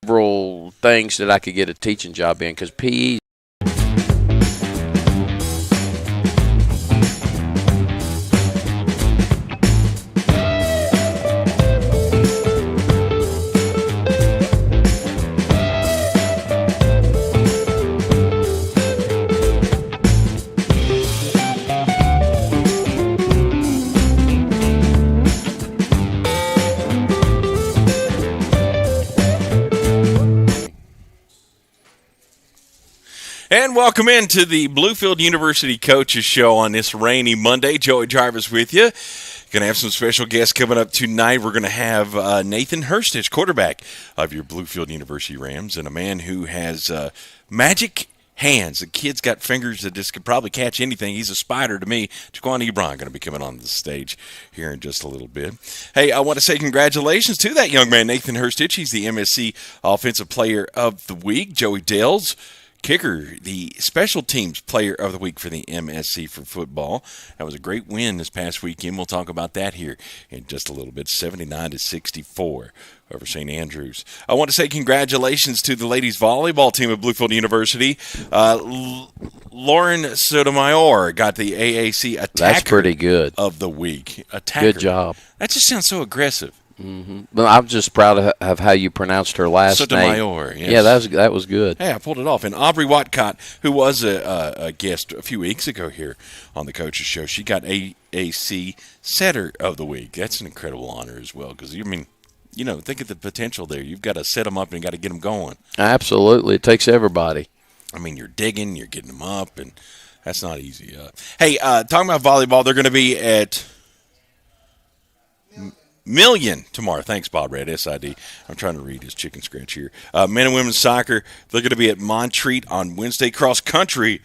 several things that I could get a teaching job in because PE. And welcome into the Bluefield University Coaches Show on this rainy Monday. Joey Jarvis with you. Going to have some special guests coming up tonight. We're going to have Nathan Hurstich, quarterback of your Bluefield University Rams, and a man who has magic hands. The kid's got fingers that just could probably catch anything. He's a spider to me. Jaquan Ebron going to be coming on the stage here in just a little bit. Hey, I want to say congratulations to that young man, Nathan Hurstich. He's the MSC Offensive Player of the Week. Joey Dales, kicker, the special teams player of the week for the MSC for football. That was a great win this past weekend. We'll talk about that here in just a little bit. 79-64 over St. Andrews. I want to say congratulations to the ladies volleyball team of Bluefield University. Lauren Sotomayor got the AAC Attacker That's pretty good. Of the week. Attacker. Good job. That just sounds so aggressive. Mm-hmm. Well, I'm just proud of how you pronounced her last Sotomayor, name. yes. Yeah, that was good. Hey, I pulled it off. And Aubrey Watcott, who was a guest a few weeks ago here on the Coaches Show, she got AAC Setter of the Week. That's an incredible honor as well because, think of the potential there. You've got to set them up and got to get them going. Absolutely. It takes everybody. I mean, you're digging, you're getting them up, and that's not easy. Hey, talking about volleyball, they're going to be at Million tomorrow. Thanks, Bob Red, SID. I'm trying to read his chicken scratch here. Men and women's soccer, they're going to be at Montreat on Wednesday. Cross country,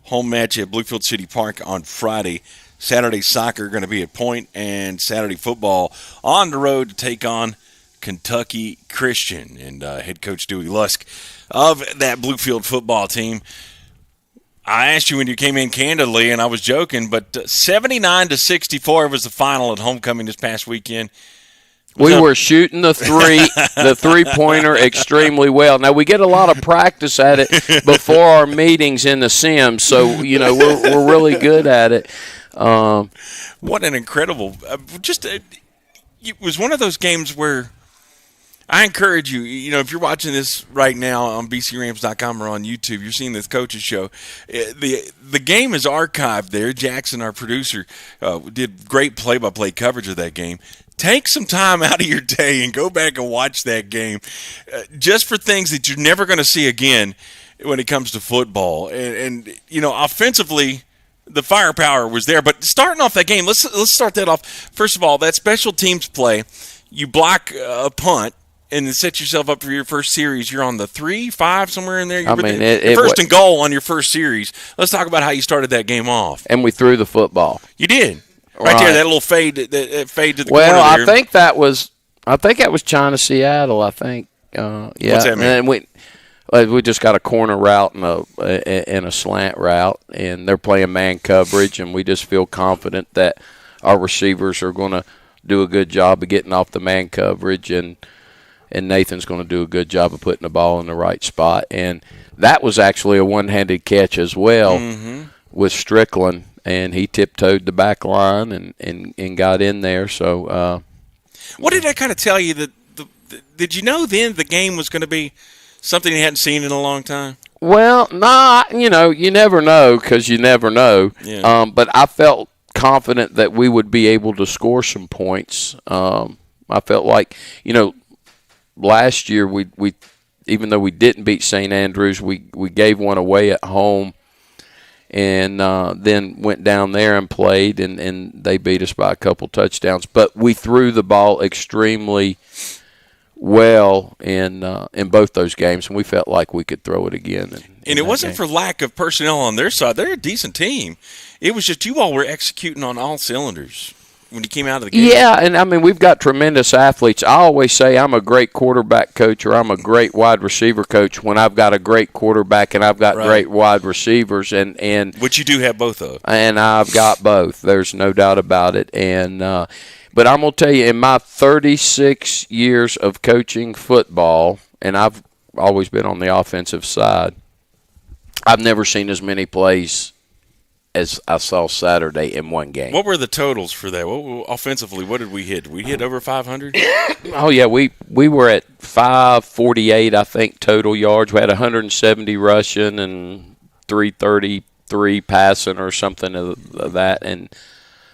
home match at Bluefield City Park on Friday. Saturday soccer going to be at Point, and Saturday football on the road to take on Kentucky Christian. And head coach Dewey Lusk of that Bluefield football team. I asked you when you came in candidly, and I was joking, but 79-64 was the final at homecoming this past weekend. We were shooting the three-pointer extremely well. Now, we get a lot of practice at it before our meetings in the Sims, so, we're really good at it. What an incredible it was one of those games where I encourage you, if you're watching this right now on bcrams.com or on YouTube, you're seeing this Coaches Show. The game is archived there. Jackson, our producer, did great play-by-play coverage of that game. Take some time out of your day and go back and watch that game just for things that you're never going to see again when it comes to football. And offensively, the firepower was there. But starting off that game, let's start that off. First of all, that special teams play, you block a punt, and then set yourself up for your first series. You're on the 3-5, somewhere in there. First and goal on your first series. Let's talk about how you started that game off. And we threw the football. You did. Right there, that little fade to the corner there. Well, I think that was China Seattle, I think. Yeah. What's that mean? And we just got a corner route and a slant route, and they're playing man coverage, and we just feel confident that our receivers are going to do a good job of getting off the man coverage, and Nathan's going to do a good job of putting the ball in the right spot. And that was actually a one-handed catch as well with Strickland, and he tiptoed the back line and got in there. So, what did that kind of tell you? Did you know then the game was going to be something you hadn't seen in a long time? Well, you never know because you never know. Yeah. But I felt confident that we would be able to score some points. I felt like, last year we even though we didn't beat St. Andrews, we gave one away at home, and then went down there and played, and they beat us by a couple touchdowns. But we threw the ball extremely well in both those games, and we felt like we could throw it again. And it wasn't for lack of personnel on their side. They're a decent team. It was just you all were executing on all cylinders when you came out of the game. Yeah, and we've got tremendous athletes. I always say I'm a great quarterback coach or I'm a great wide receiver coach when I've got a great quarterback and I've got great wide receivers. And which you do have both of. And I've got both. There's no doubt about it. And but I'm going to tell you, in my 36 years of coaching football, and I've always been on the offensive side, I've never seen as many plays as I saw Saturday in one game. What were the totals for that? Offensively, what did we hit? Did we hit over 500? Oh, yeah, we were at 548, I think, total yards. We had 170 rushing and 333 passing or something of that. And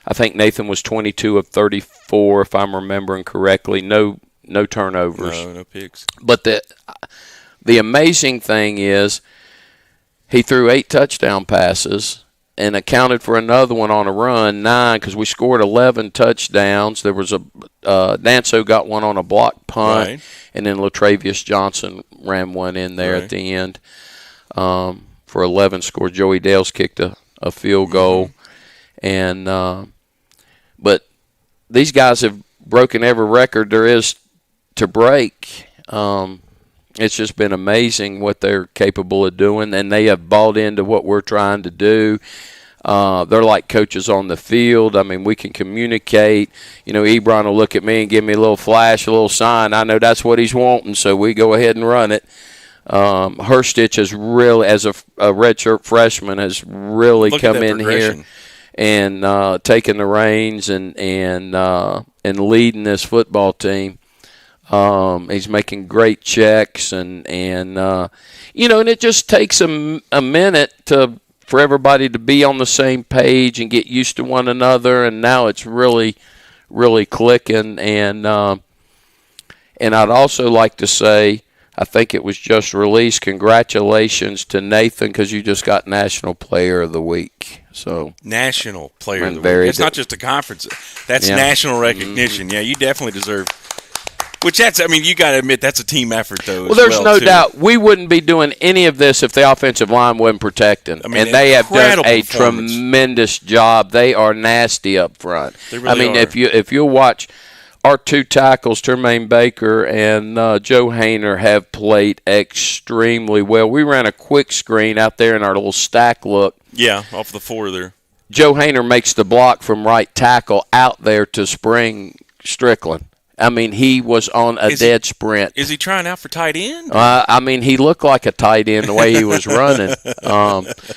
I think Nathan was 22 of 34, if I'm remembering correctly. No turnovers. No picks. But the amazing thing is he threw 8 touchdown passes and accounted for another one on a run, 9, because we scored 11 touchdowns. There was Danso got one on a block punt, right, and then Latravius Johnson ran one in there at the end for 11 scored. Joey Dales kicked a field goal. And but these guys have broken every record there is to break. It's just been amazing what they're capable of doing, and they have bought into what we're trying to do. They're like coaches on the field. I mean, we can communicate. You know, Ebron will look at me and give me a little flash, a little sign. I know that's what he's wanting, so we go ahead and run it. Hurstich has really, as a redshirt freshman, has really come in here and taken the reins and leading this football team. He's making great checks and it just takes a minute for everybody to be on the same page and get used to one another, and now it's really, really clicking. And I'd also like to say, I think it was just released, congratulations to Nathan, because you just got National Player of the Week. So National Player of the Week. It's not just a conference. That's national recognition. Yeah, you definitely deserve. Which you got to admit, that's a team effort, though. Well, there's no doubt. We wouldn't be doing any of this if the offensive line wasn't protecting. And they have done a tremendous job. They are nasty up front. They really are. If you'll watch, our 2 tackles, Termaine Baker and Joe Hainer, have played extremely well. We ran a quick screen out there in our little stack look. Yeah, off the 4 there. Joe Hainer makes the block from right tackle out there to spring Strickland. I mean, he was on a dead sprint. Is he trying out for tight end? He looked like a tight end the way he was running.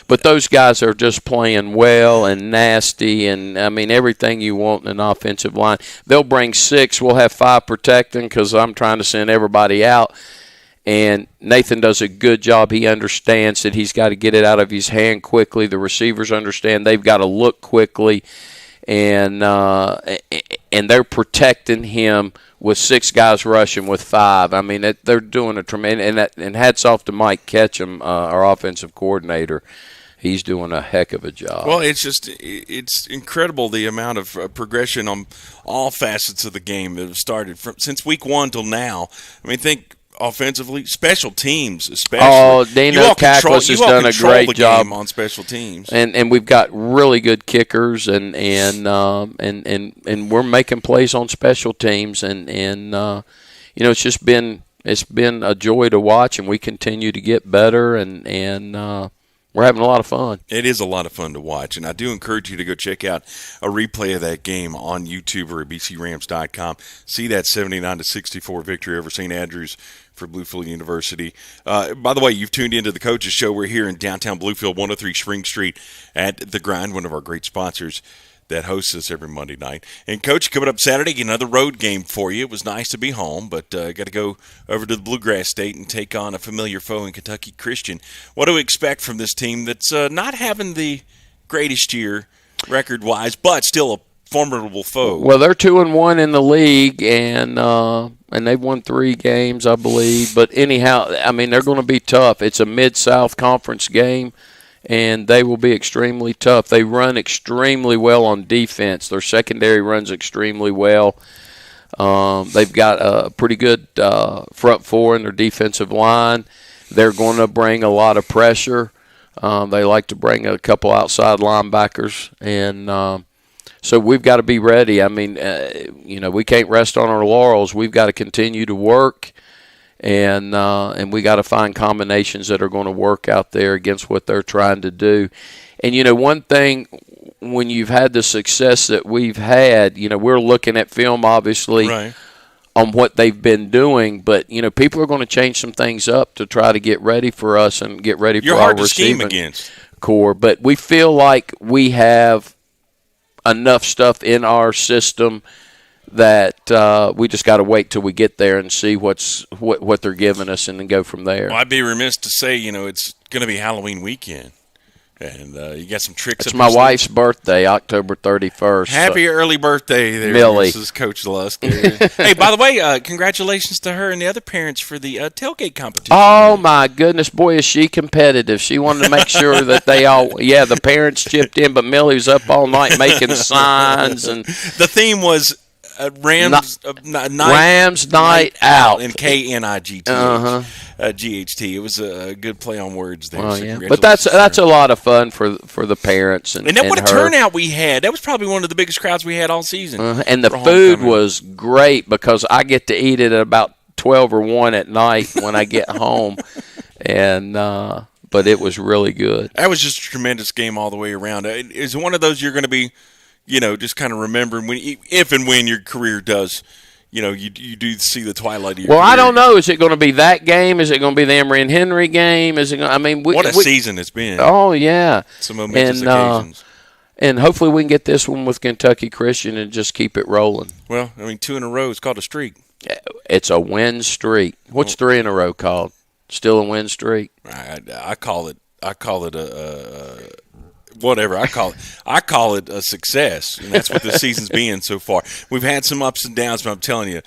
But those guys are just playing well and nasty, and, everything you want in an offensive line. They'll bring 6. We'll have 5 protecting because I'm trying to send everybody out. And Nathan does a good job. He understands that he's got to get it out of his hand quickly. The receivers understand they've got to look quickly. And they're protecting him with 6 guys rushing with 5. They're doing a tremendous. And hats off to Mike Ketchum, our offensive coordinator. He's doing a heck of a job. Well, it's incredible the amount of progression on all facets of the game that have started since week 1 till now. Think offensively, special teams especially. Oh, Dano Cackless has done a great job on special teams, and we've got really good kickers, and we're making plays on special teams, and it's been a joy to watch, and we continue to get better, and we're having a lot of fun. It is a lot of fun to watch, and I do encourage you to go check out a replay of that game on YouTube or at bcrams.com. See that 79-64 victory over St. Andrews for Bluefield University. By the way, you've tuned into the Coaches Show. We're here in downtown Bluefield, 103 Spring Street at The Grind, one of our great sponsors that hosts us every Monday night. And, Coach, coming up Saturday, another road game for you. It was nice to be home, but got to go over to the Bluegrass State and take on a familiar foe in Kentucky Christian. What do we expect from this team that's not having the greatest year record-wise, but still a formidable foe? Well, they're 2-1 in the league, and they've won 3 games, I believe. But anyhow, they're going to be tough. It's a Mid-South Conference game, and they will be extremely tough. They run extremely well on defense. Their secondary runs extremely well. They've got a pretty good front 4 in their defensive line. They're going to bring a lot of pressure. They like to bring a couple outside linebackers, and so we've got to be ready. We can't rest on our laurels. We've got to continue to work. And we got to find combinations that are going to work out there against what they're trying to do. And, one thing, when you've had the success that we've had, we're looking at film, obviously, right, on what they've been doing, but people are going to change some things up to try to get ready for us and get ready You're for our hard to scheme receiving against. core. But we feel like we have enough stuff in our system that we just got to wait till we get there and see what they're giving us, and then go from there. Well, I'd be remiss to say, it's going to be Halloween weekend, and you got some tricks. It's my wife's birthday, October 31st. Happy early birthday there, Millie. Mrs. Coach Lusk. Hey, by the way, congratulations to her and the other parents for the tailgate competition. Oh, my goodness. Boy, is she competitive. She wanted to make sure that the parents chipped in, but Millie was up all night making signs. And the theme was Rams Night Out. And KNIGT. GHT. It was a good play on words there. Oh, yeah. But that's a lot of fun for the parents and what a her. turnout we had. That was probably one of the biggest crowds we had all season. And the food was great because I get to eat it at about 12 or 1 at night when I get home. And but it was really good. That was just a tremendous game all the way around. It's one of those you're going to be, just kind of remembering if and when your career does. You do see the twilight of your career. I don't know. Is it going to be that game? Is it going to be the Emory and Henry game? Is it? What a season it's been. Oh yeah, some momentous occasions. And hopefully we can get this one with Kentucky Christian and just keep it rolling. Well, 2 in a row is called a streak. It's a win streak. What's 3 in a row called? Still a win streak? I call it a whatever I call it a success, and that's what this season's been so far. We've had some ups and downs, but I'm telling you,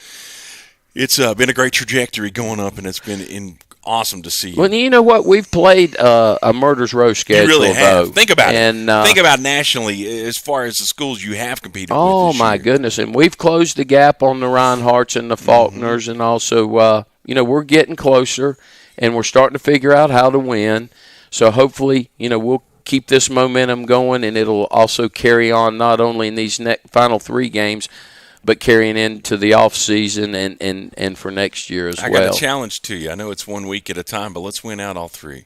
it's been a great trajectory going up, and it's been awesome to see. Well, you know what? We've played a Murder's Row schedule. You really have. Though. Think about it. Think about nationally as far as the schools you have competed with. Oh my goodness! And we've closed the gap on the Reinhardts and the Faulkners, and also we're getting closer, and we're starting to figure out how to win. So hopefully, we'll keep this momentum going, and it'll also carry on not only in these final 3 games, but carrying into the off season and for next year as well. I got a challenge to you. I know it's 1 week at a time, but let's win out all 3.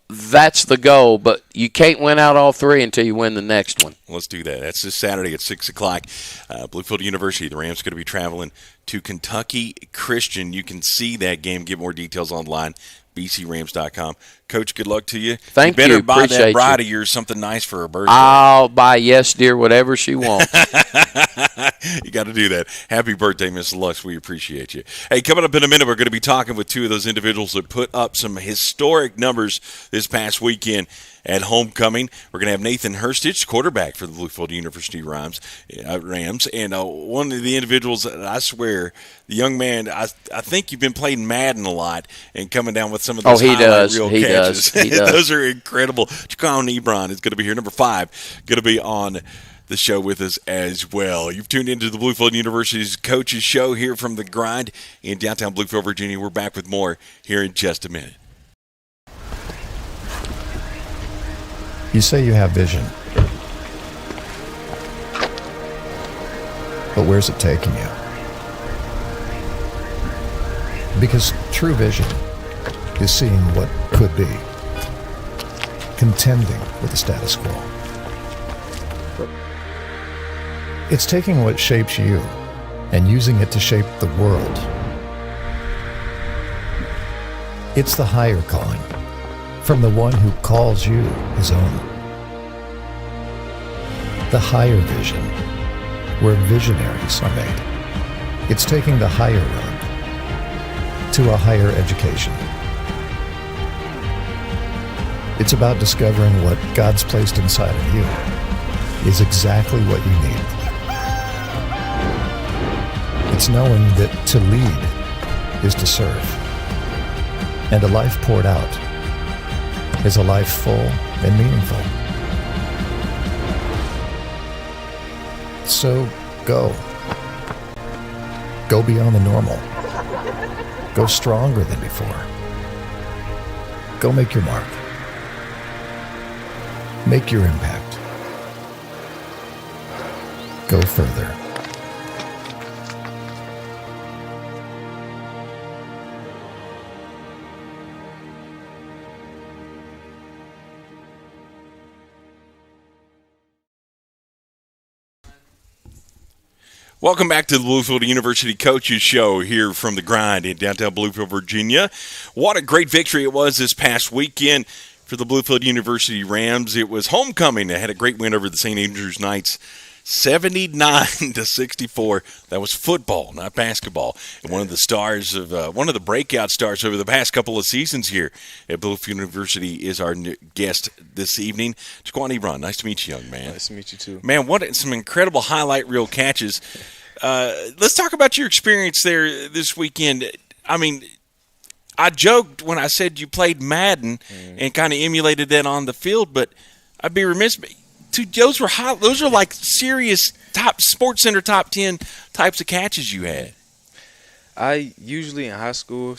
That's the goal, but you can't win out all 3 until you win the next one. Let's do that. That's this Saturday at 6 o'clock. Bluefield University. The Rams are going to be traveling to Kentucky Christian. You can see that game. Get more details online. BCRams.com. Coach, good luck to you. Thank you. You better buy Appreciate that bride you. of yours something nice for her birthday. I'll buy Yes Dear whatever she wants. You got to do that. Happy birthday, Miss Lux. We appreciate you. Hey, coming up in a minute, we're going to be talking with 2 of those individuals that put up some historic numbers this past weekend at homecoming. We're going to have Nathan Hurstich, quarterback for the Bluefield University Rams. And one of the individuals that I swear, the young man, I think you've been playing Madden a lot and coming down with some of those reel catches. He does. Those are incredible. Jaquan Ebron is going to be here. Number 5, going to be on the show with us as well. You've tuned into the Bluefield University's Coaches Show here from The Grind in downtown Bluefield, Virginia. We're back with more here in just a minute. You say you have vision, but where's it taking you? Because true vision is seeing what could be, contending with the status quo. It's taking what shapes you and using it to shape the world. It's the higher calling from the one who calls you his own. The higher vision, where visionaries are made. It's taking the higher road to a higher education. It's about discovering what God's placed inside of you is exactly what you need. It's knowing that to lead is to serve, and a life poured out is a life full and meaningful. So go. Go beyond the normal. Go stronger than before. Go make your mark. Make your impact. Go further. Welcome back to the Bluefield University Coaches Show here from the Grind in downtown Bluefield, Virginia. What a great victory it was this past weekend for the Bluefield University Rams. It was homecoming. They had a great win over the St. Andrews Knights, 79-64. That was football, not basketball. And one of the stars of one of the breakout stars over the past couple of seasons here at Bluefield University is our guest this evening, Jaquan Ebron. Nice to meet you, young man. Nice to meet you too. Man, what some incredible highlight reel catches. Let's talk about your experience there this weekend. I mean, I joked when I said you played Madden and kind of emulated that on the field, but I'd be remiss. Those are like serious top Sports Center top 10 types of catches you had. I usually in high school,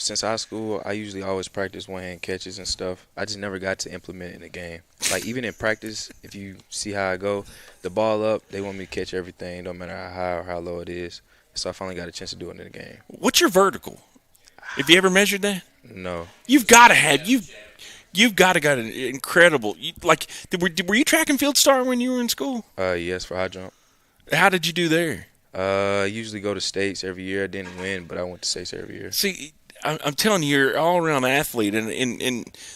I usually always practice one-hand catches and stuff. I just never got to implement it in the game. Like even in practice, if you see how I go, the ball up, they want me to catch everything, no matter how high or how low it is. So I finally got a chance to do it in the game. What's your vertical? Have you ever measured that? No. You've got to have You've got an incredible. Were you track and field star when you were in school? Yes, for high jump. How did you do there? I usually go to states every year. I didn't win, but I went to states every year. See, I'm telling you, you're all around athlete, and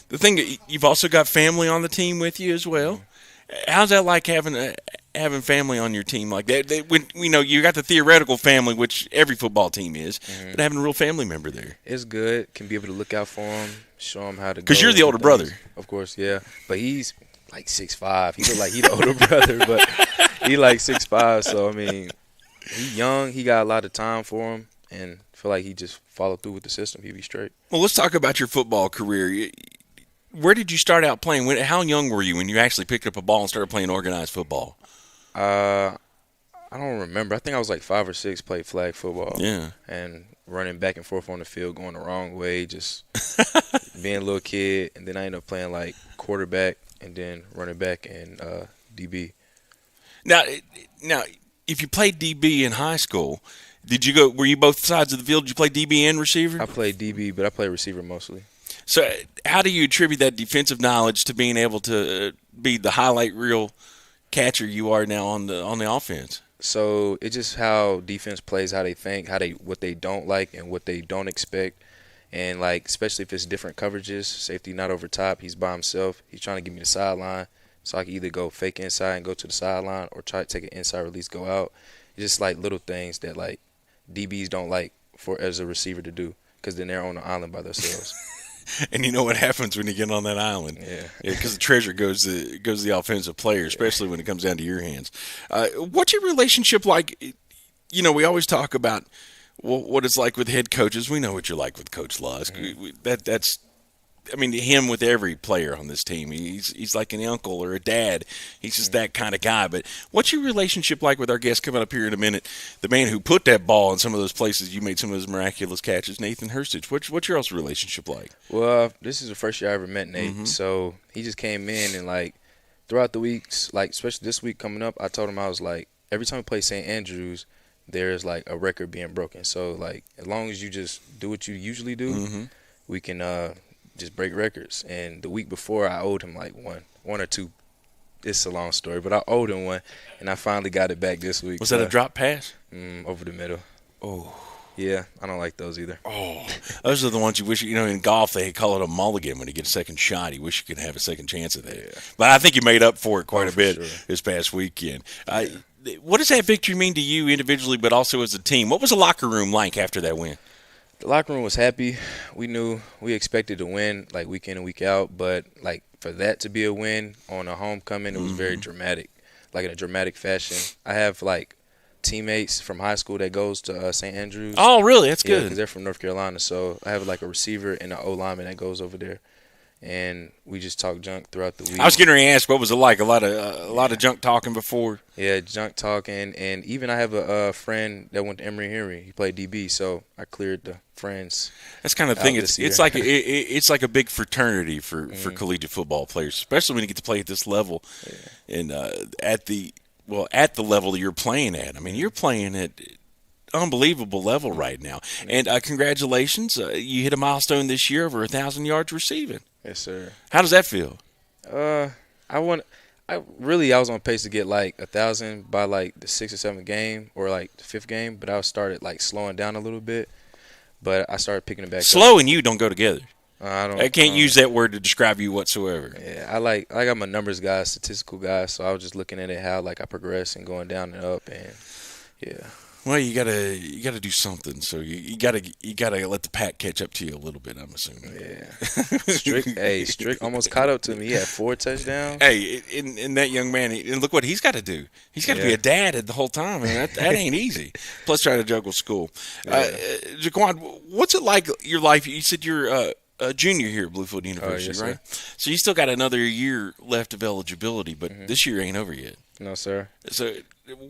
the thing, you've also got family on the team with you as well. How's that like having family on your team like that? When you got the theoretical family, which every football team is, but having a real family member there, it's good. Can be able to look out for them, show them how to. Because you're the older brother, of course, yeah. But he's like 6'5". He look like he's the older brother, but he like 6'5". So I mean, he's young. He got a lot of time for him, and I feel like he just followed through with the system. He'd be straight. Well, let's talk about your football career. Where did you start out playing? How young were you when you actually picked up a ball and started playing organized football? I don't remember. I think I was like 5 or 6, played flag football. Yeah. And running back and forth on the field, going the wrong way, just being a little kid. And then I ended up playing like quarterback and then running back and DB. Now, if you played DB in high school, were you both sides of the field? Did you play DB and receiver? I played DB, but I played receiver mostly. So how do you attribute that defensive knowledge to being able to be the highlight reel catcher you are now on the offense? So it's just how defense plays, how they think, what they don't like and what they don't expect. And, like, especially if it's different coverages, safety not over top, he's by himself. He's trying to give me the sideline. So I can either go fake inside and go to the sideline or try to take an inside release, go out. It's just, like, little things that, like, DBs don't like as a receiver to do because then they're on the island by themselves. And you know what happens when you get on that island? Yeah. Because the treasure goes to the offensive player, especially when it comes down to your hands. What's your relationship like? We always talk about what it's like with head coaches. We know what you're like with Coach Lusk. That's him with every player on this team. He's like an uncle or a dad. He's just that kind of guy. But what's your relationship like with our guest coming up here in a minute? The man who put that ball in some of those places you made some of those miraculous catches, Nathan Hurstich. What's your all's relationship like? Well, this is the first year I ever met Nate. So he just came in and, like, throughout the weeks, like, especially this week coming up, I told him I was like, every time we play St. Andrews, there's, like, a record being broken. So, like, as long as you just do what you usually do, we can just break records. And the week before, I owed him like one or two. It's a long story, but I owed him one, and I finally got it back this week. Was that a drop pass? Over the middle. Oh. Yeah, I don't like those either. Oh, those are the ones you wish, in golf they call it a mulligan when you get a second shot. You wish you could have a second chance at that. Yeah. But I think you made up for it quite a bit this past weekend. What does that victory mean to you individually, but also as a team? What was the locker room like after that win? The locker room was happy. We expected to win like week in and week out, but like for that to be a win on a homecoming, it was very dramatic, like in a dramatic fashion. I have like teammates from high school that goes to St. Andrews. Oh, really? That's good. Because they're from North Carolina, so I have like a receiver and an O-lineman that goes over there. And we just talk junk throughout the week. I was getting ready to ask, what was it like? A lot of junk talking before? Yeah, junk talking. And even I have a friend that went to Emory Henry. He played DB, so I cleared the friends. That's kind of the thing. It's like a big fraternity for collegiate football players, especially when you get to play at this level and at the level that you're playing at. I mean, you're playing at unbelievable level right now. And congratulations, you hit a milestone this year, over 1,000 yards receiving. Yes, sir. How does that feel? I I was on pace to get like 1,000 by like the 6th or 7th game or like the 5th game, but I started like slowing down a little bit. But I started picking it back up. Slow and you don't go together. I can't use that word to describe you whatsoever. Yeah, I'm a numbers guy, statistical guy, so I was just looking at it how like I progress and going down and up, and yeah. Well, you gotta do something. So you gotta let the pack catch up to you a little bit. I'm assuming. Yeah. Strick almost caught up to me. He had 4 touchdowns. Hey, in that young man, and look what he's got to do. He's got to be a dad the whole time. I mean, that ain't easy. Plus, trying to juggle school. Jaquan, what's it like your life? You said you're a junior here at Bluefield University, yes, right? So you still got another year left of eligibility, but this year ain't over yet. No, sir. So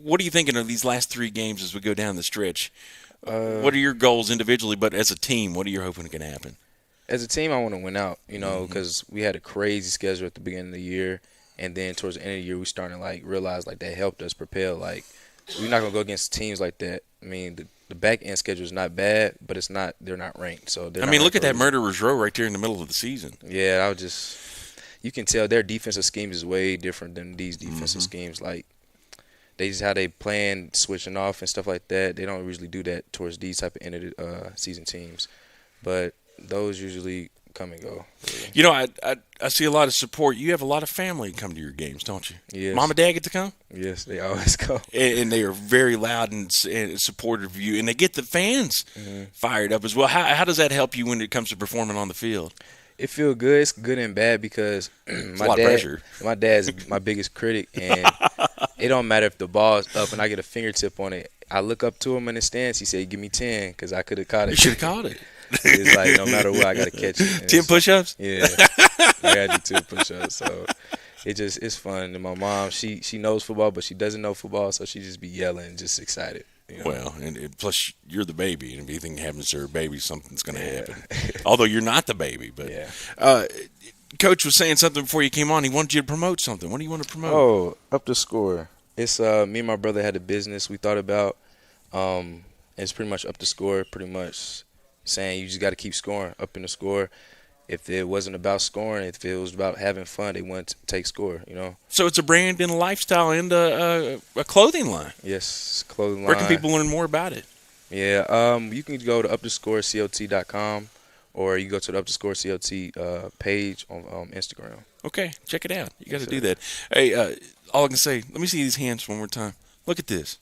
what are you thinking of these last 3 games as we go down the stretch? What are your goals individually, but as a team, what are you hoping can happen? As a team, I want to win out, because we had a crazy schedule at the beginning of the year, and then towards the end of the year, we starting to like realize like that helped us propel. Like we're not gonna go against teams like that. I mean, the back end schedule is not bad, but they're not ranked. So look at that Murderers Row right there in the middle of the season. Yeah, you can tell their defensive schemes is way different than these defensive schemes. Like they just how they plan switching off and stuff like that. They don't usually do that towards these type of end of the season teams, but those usually come and go. Really. I see a lot of support. You have a lot of family come to your games, don't you? Yes. Mom and Dad get to come? Yes, they always come. And they are very loud and supportive of you, and they get the fans fired up as well. How does that help you when it comes to performing on the field? It feels good. It's good and bad because my dad's my biggest critic, and it don't matter if the ball's up and I get a fingertip on it. I look up to him in the stands. He said, "Give me 10," because I could have caught it. You should have caught it. It's like no matter what, I got to catch it. And 10 push-ups? Yeah, I got to do 10 push-ups. So it's fun. And my mom, she knows football, but she doesn't know football, so she just be yelling, just excited. Well, and plus you're the baby, and if anything happens to her baby, something's going to happen. Although you're not the baby, but Coach was saying something before you came on. He wanted you to promote something. What do you want to promote? Oh, Up the Score. It's me and my brother had a business we thought about. It's pretty much Up the Score, pretty much saying you just got to keep scoring, up in the score. If it wasn't about scoring, if it was about having fun, they wouldn't take score, So it's a brand and a lifestyle and a clothing line. Yes, clothing line. Where can people learn more about it? Yeah, you can go to upthescorecot.com or you go to the Up the Score COT page on Instagram. Okay, check it out. You got to do that. Hey, all I can say, let me see these hands one more time. Look at this.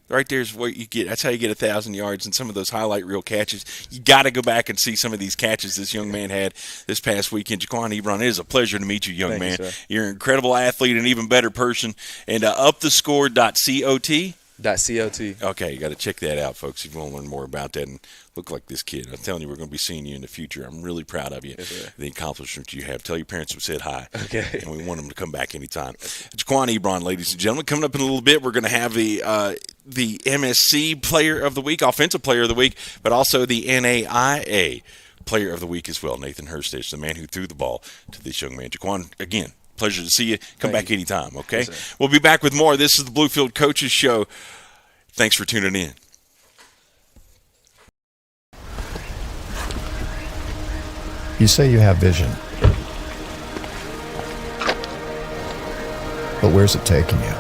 Right there's what you get. That's how you get 1,000 yards and some of those highlight reel catches. You got to go back and see some of these catches this young man had this past weekend. Jaquan Ebron, it is a pleasure to meet you, young man. You, You're an incredible athlete, an even better person. And upthescore.cot. .cot. Okay, you got to check that out, folks, if you want to learn more about that and look like this kid. I'm telling you, we're going to be seeing you in the future. I'm really proud of you, the accomplishments you have. Tell your parents we said hi. Okay. And we want them to come back anytime. Jaquan Ebron, ladies and gentlemen. Coming up in a little bit, we're going to have the MSC Player of the Week, Offensive Player of the Week, but also the NAIA Player of the Week as well. Nathan Hurstich, the man who threw the ball to this young man. Jaquan, again, pleasure to see you. Come back anytime, okay? Yes, we'll be back with more. This is the Bluefield Coaches Show. Thanks for tuning in. You say you have vision. But where's it taking you?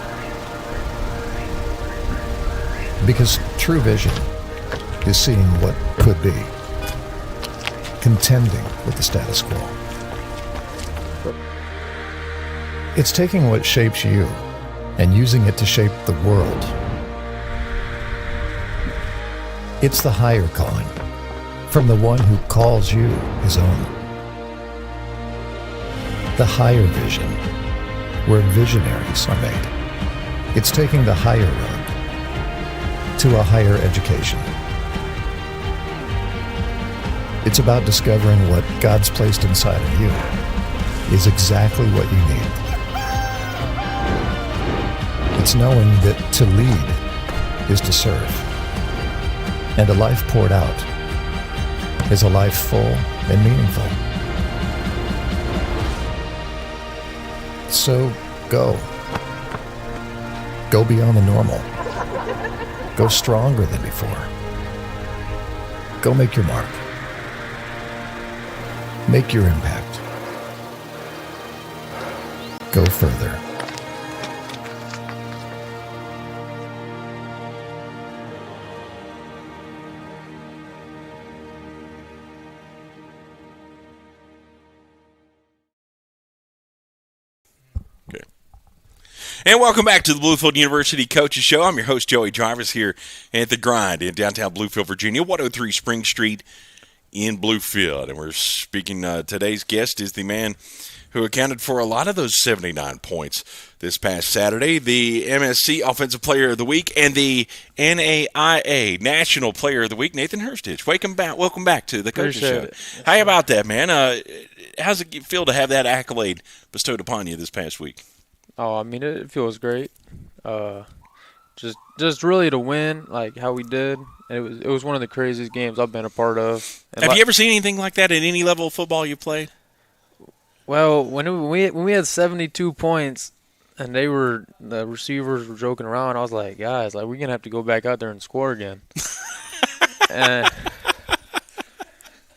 Because true vision is seeing what could be, contending with the status quo. It's taking what shapes you and using it to shape the world. It's the higher calling from the one who calls you his own. The higher vision, where visionaries are made. It's taking the higher road to a higher education. It's about discovering what God's placed inside of you is exactly what you need. It's knowing that to lead is to serve. And a life poured out is a life full and meaningful. So go. Go beyond the normal. Go stronger than before. Go make your mark. Make your impact. Go further. And welcome back to the Bluefield University Coaches Show. I'm your host, Joey Jarvis, here at The Grind in downtown Bluefield, Virginia, 103 Spring Street in Bluefield. And we're speaking, today's guest is the man who accounted for a lot of those 79 points this past Saturday, the MSC Offensive Player of the Week and the NAIA National Player of the Week, Nathan Hurstich. Welcome back to the Coaches Show. How about that, man? How's it feel to have that accolade bestowed upon you this past week? Oh, I mean, it feels great. Just really to win, like how we did. And it was one of the craziest games I've been a part of. And have you ever seen anything like that at any level of football you played? Well, when we had 72 points, and the receivers were joking around, I was like, guys, like we're gonna have to go back out there and score again.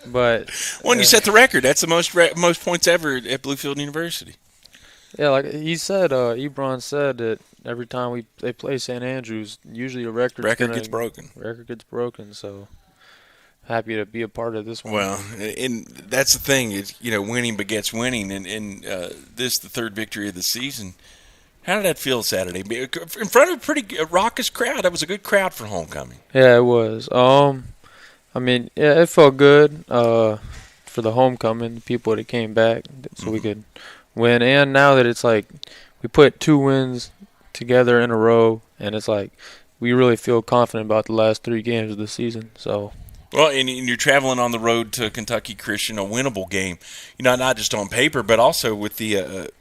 But you set the record. That's the most points ever at Bluefield University. Yeah, like he said, Ebron said that every time they play St. Andrews, usually a record gets broken. Record gets broken, so happy to be a part of this one. Well, and that's the thing is, winning begets winning, and this the third victory of the season. How did that feel Saturday? In front of a pretty raucous crowd. That was a good crowd for homecoming. Yeah, it was. I mean, yeah, it felt good for the homecoming, the people that came back, so we could win. And now that it's like we put 2 wins together in a row, and it's like we really feel confident about the last 3 games of the season. So, well, and you're traveling on the road to Kentucky Christian, a winnable game. Not just on paper, but also with the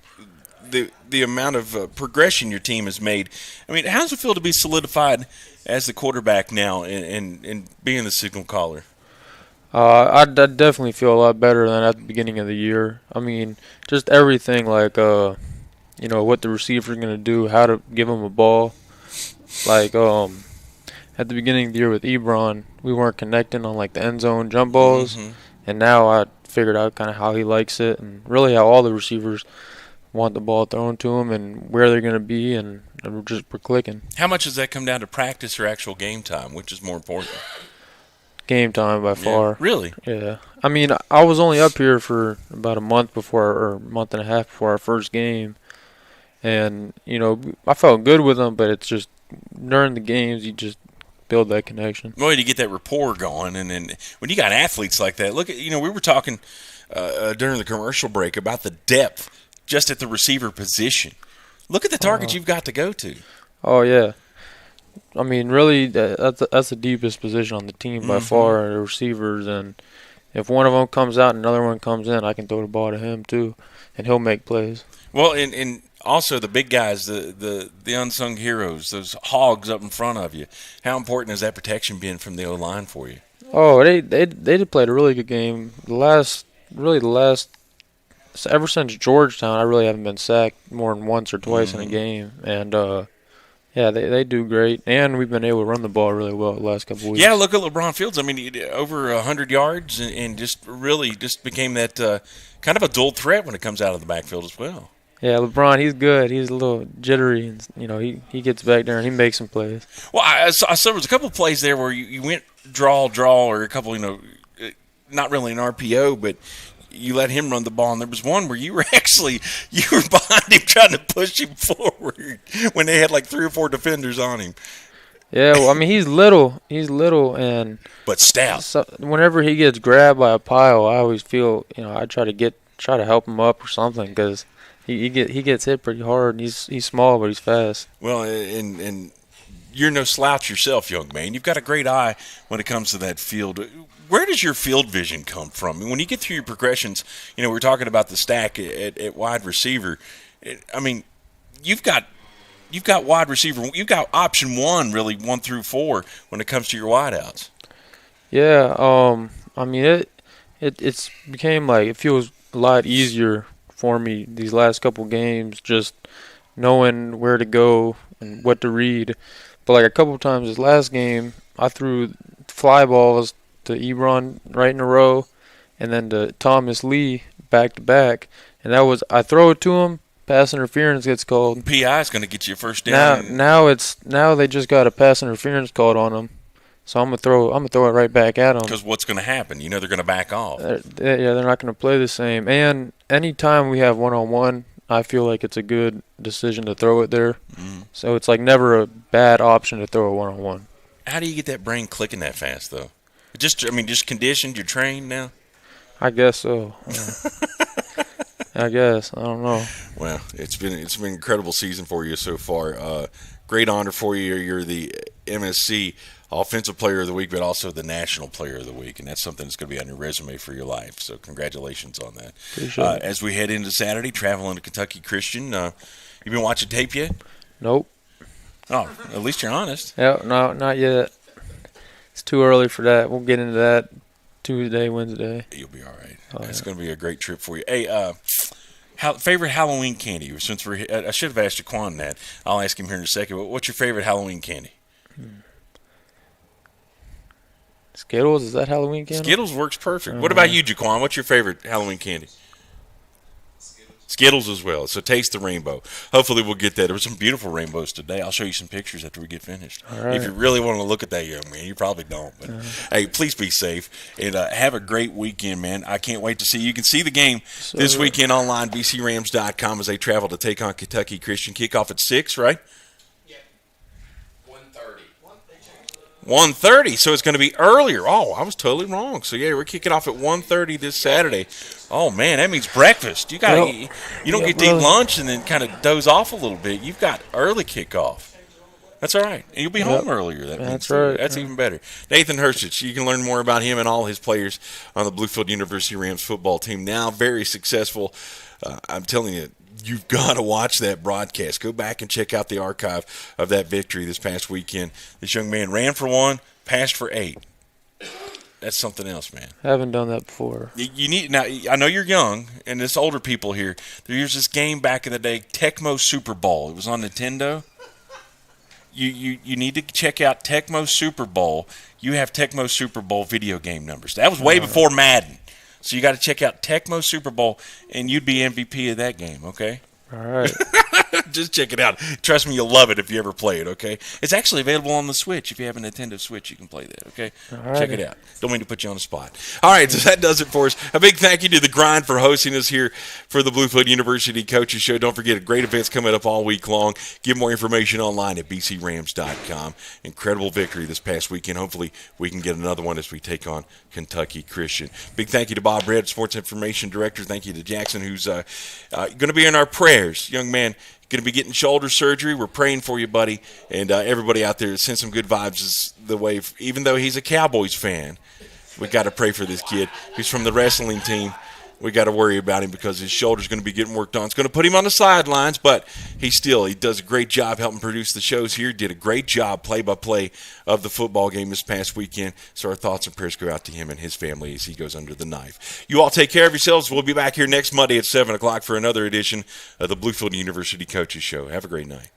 amount of progression your team has made. I mean, how does it feel to be solidified as the quarterback now and being the signal caller? I definitely feel a lot better than at the beginning of the year. I mean, just everything like, what the receiver's going to do, how to give him a ball. Like, at the beginning of the year with Ebron, we weren't connecting on, like, the end zone jump balls. Mm-hmm. And now I figured out kind of how he likes it and really how all the receivers want the ball thrown to them and where they're going to be, and we're clicking. How much does that come down to practice or actual game time? Which is more important? Game time by far. Yeah, really? Yeah. I mean, I was only up here for about a month and a half before our first game. And, I felt good with them, but it's just during the games you just build that connection. Well, you get that rapport going. And then when you got athletes like that, look at, we were talking during the commercial break about the depth just at the receiver position. Look at the targets you've got to go to. Oh, yeah. I mean, really, that's the deepest position on the team by far, the receivers. And if one of them comes out and another one comes in, I can throw the ball to him too, and he'll make plays. Well, and also the big guys, the unsung heroes, those hogs up in front of you. How important has that protection been from the O-line for you? Oh, they did play a really good game. Ever since Georgetown, I really haven't been sacked more than once or twice in a game. And, yeah, they do great. And we've been able to run the ball really well the last couple of weeks. Yeah, look at LeBron Fields. I mean, over 100 yards and just really just became that kind of a dual threat when it comes out of the backfield as well. Yeah, LeBron, he's good. He's a little jittery. And, he gets back there and he makes some plays. Well, I saw there was a couple of plays there where you went draw, or a couple, not really an RPO, but you let him run the ball, and there was one where you were behind him trying to push him forward when they had like 3 or 4 defenders on him. Yeah, well, I mean, he's little, but stout. So whenever he gets grabbed by a pile, I always feel, I try to help him up or something because he gets hit pretty hard. And he's small, but he's fast. Well, and you're no slouch yourself, young man. You've got a great eye when it comes to that field. Where does your field vision come from? When you get through your progressions, we're talking about the stack at wide receiver. I mean, you've got wide receiver. You've got option 1, really 1 through 4 when it comes to your wideouts. Yeah, I mean it's became like it feels a lot easier for me these last couple games, just knowing where to go and what to read. But like a couple times this last game, I threw fly balls to Ebron right in a row, and then to Thomas Lee back to back, and I throw it to him, pass interference gets called. PI is going to get you a first down. Now they just got a pass interference called on them, so I'm gonna throw it right back at them. Because what's going to happen? They're going to back off. They're not going to play the same. And anytime we have 1-on-1 I feel like it's a good decision to throw it there. So it's like never a bad option to throw a one-on-one. How do you get that brain clicking that fast, though? Just conditioned. You're trained now. I guess so. I guess. I don't know. Well, it's been an incredible season for you so far. Great honor for you. You're the MSC Offensive Player of the Week, but also the National Player of the Week, and that's something that's going to be on your resume for your life. So congratulations on that. Appreciate it. As we head into Saturday, traveling to Kentucky Christian, you been watching tape yet? Nope. Oh, at least you're honest. Yeah, no, not yet. It's too early for that. We'll get into that Tuesday, Wednesday. You'll be all right. Oh, It's yeah. going to be a great trip for you. Hey, favorite Halloween candy? Since I should have asked Jaquan that. I'll ask him here in a second. But what's your favorite Halloween candy? Skittles, is that Halloween candy? Skittles works perfect. What about you, Jaquan? What's your favorite Halloween candy? Skittles as well. So taste the rainbow. Hopefully we'll get that. There were some beautiful rainbows today. I'll show you some pictures after we get finished. All right. If you really want to look at that, young man, you probably don't. But hey, please be safe and have a great weekend, man. I can't wait to see you. You can see the game this weekend online, bcrams.com, as they travel to take on Kentucky Christian. Kickoff at 6, right? 1:30, so it's going to be earlier. Oh, I was totally wrong. So yeah, we're kicking off at 1:30 this Saturday. Oh man, that means breakfast. You got you don't get to eat lunch and then kind of doze off a little bit. You've got early kickoff. That's all right. And you'll be home earlier. That's right. That's even better. Nathan Hurstich, you can learn more about him and all his players on the Bluefield University Rams football team. Now very successful. I'm telling you, you've got to watch that broadcast. Go back and check out the archive of that victory this past weekend. This young man ran for 1, passed for 8. That's something else, man. I haven't done that before. You need now. I know you're young, and there's older people here. There's this game back in the day, Tecmo Super Bowl. It was on Nintendo. You need to check out Tecmo Super Bowl. You have Tecmo Super Bowl video game numbers. That was way before Madden. So you got to check out Tecmo Super Bowl, and you'd be MVP of that game, okay? All right. Just check it out. Trust me, you'll love it if you ever play it, okay? It's actually available on the Switch. If you have a Nintendo Switch, you can play that, okay? Alrighty. Check it out. Don't mean to put you on the spot. All right, so that does it for us. A big thank you to The Grind for hosting us here for the Bluefield University Coaches Show. Don't forget, great events coming up all week long. Get more information online at bcrams.com. Incredible victory this past weekend. Hopefully, we can get another one as we take on Kentucky Christian. Big thank you to Bob Red, Sports Information Director. Thank you to Jackson, who's going to be in our prayers. Young man, going to be getting shoulder surgery. We're praying for you, buddy. And everybody out there, send some good vibes is the way. Even though he's a Cowboys fan, we got to pray for this kid. He's from the wrestling team. We got to worry about him because his shoulder's going to be getting worked on. It's going to put him on the sidelines, but he does a great job helping produce the shows here. Did a great job play-by-play of the football game this past weekend. So our thoughts and prayers go out to him and his family as he goes under the knife. You all take care of yourselves. We'll be back here next Monday at 7 o'clock for another edition of the Bluefield University Coaches Show. Have a great night.